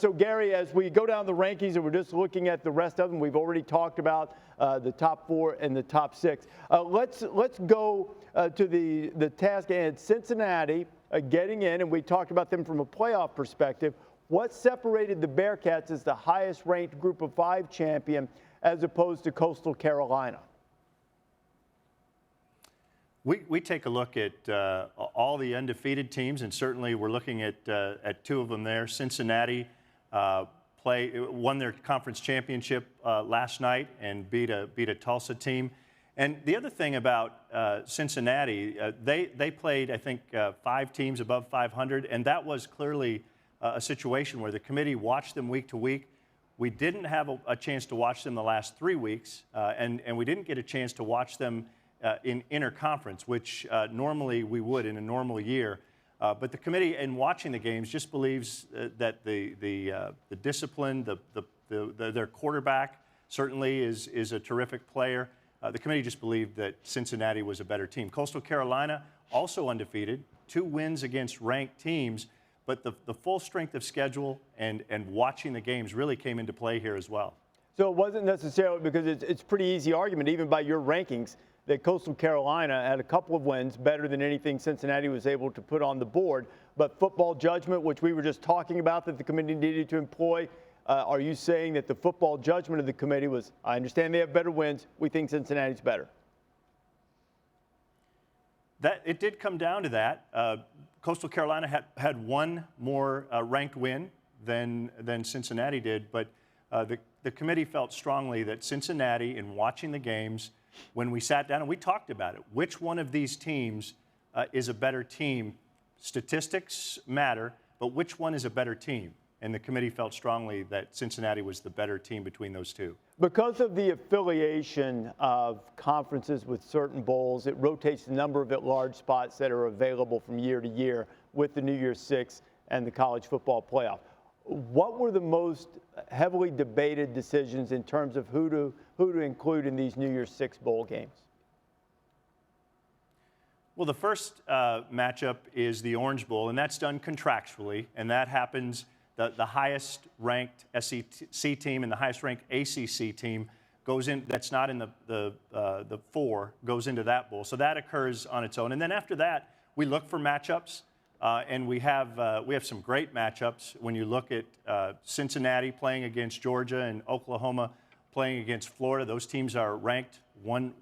So, Gary, as we go down the rankings and we're just looking at the rest of them, we've already talked about the top 4 and the top 6. Let's go to the task at Cincinnati getting in, and we talked about them from a playoff perspective. What separated the Bearcats as the highest ranked Group of 5 champion as opposed to Coastal Carolina? We take a look at all the undefeated teams, and certainly we're looking at 2 of them there. Cincinnati won their conference championship last night and beat a Tulsa team. And the other thing about Cincinnati, they played, I think, 5 teams above 500, and that was clearly a situation where the committee watched them week to week. We didn't have a chance to watch them the last 3 weeks, and we didn't get a chance to watch them in interconference, which normally we would in a normal year. But the committee, in watching the games, just believes that the discipline, their quarterback certainly is a terrific player. The committee just believed that Cincinnati was a better team. Coastal Carolina, also undefeated, 2 wins against ranked teams, but the full strength of schedule and watching the games really came into play here as well. So it wasn't necessarily because it's pretty easy argument, even by your rankings, that Coastal Carolina had a couple of wins better than anything Cincinnati was able to put on the board. But football judgment, which we were just talking about that the committee needed to employ, are you saying that the football judgment of the committee was, I understand they have better wins, we think Cincinnati's better? It did come down to that. Coastal Carolina had 1 more ranked win than Cincinnati did, but the committee felt strongly that Cincinnati, in watching the games, when we sat down and we talked about it, which one of these teams is a better team? Statistics matter, but which one is a better team? And the committee felt strongly that Cincinnati was the better team between those 2. Because of the affiliation of conferences with certain bowls, it rotates the number of at-large spots that are available from year to year with the New Year's Six and the college football playoff. What were the most heavily debated decisions in terms of who to include in these New Year's Six bowl games? Well, the first matchup is the Orange Bowl, and that's done contractually, and that happens. The highest ranked SEC team and the highest ranked ACC team goes in. That's not in the 4 goes into that bowl, so that occurs on its own. And then after that, we look for matchups. And we have some great matchups when you look at Cincinnati playing against Georgia and Oklahoma playing against Florida. Those teams are ranked one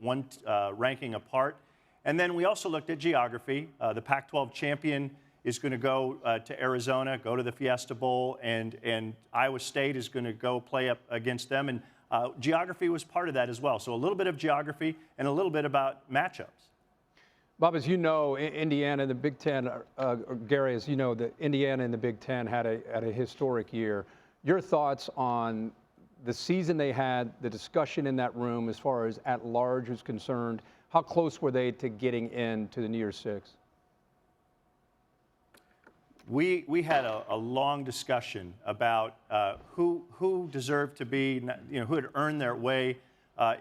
ranking apart. And then we also looked at geography. The Pac-12 champion is going to go to Arizona, go to the Fiesta Bowl, and Iowa State is going to go play up against them. And geography was part of that as well. So a little bit of geography and a little bit about matchups. Bob, as you know, Indiana and the Big Ten, Gary, as you know, the Indiana and the Big Ten had a historic year. Your thoughts on the season they had, the discussion in that room as far as at large is concerned, how close were they to getting into the New Year's Six? We had a long discussion about who deserved to be, who had earned their way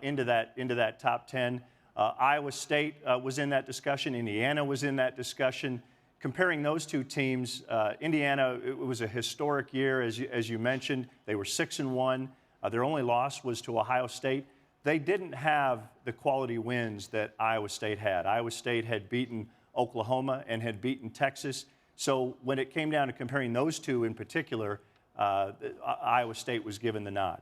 into that top 10. Iowa State was in that discussion. Indiana was in that discussion. Comparing those 2 teams, Indiana, it was a historic year, as you mentioned. They were 6-1. Their only loss was to Ohio State. They didn't have the quality wins that Iowa State had. Iowa State had beaten Oklahoma and had beaten Texas. So when it came down to comparing those 2 in particular, Iowa State was given the nod.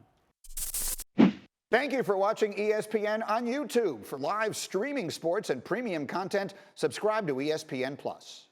Thank you for watching ESPN on YouTube. For live streaming sports and premium content, subscribe to ESPN+.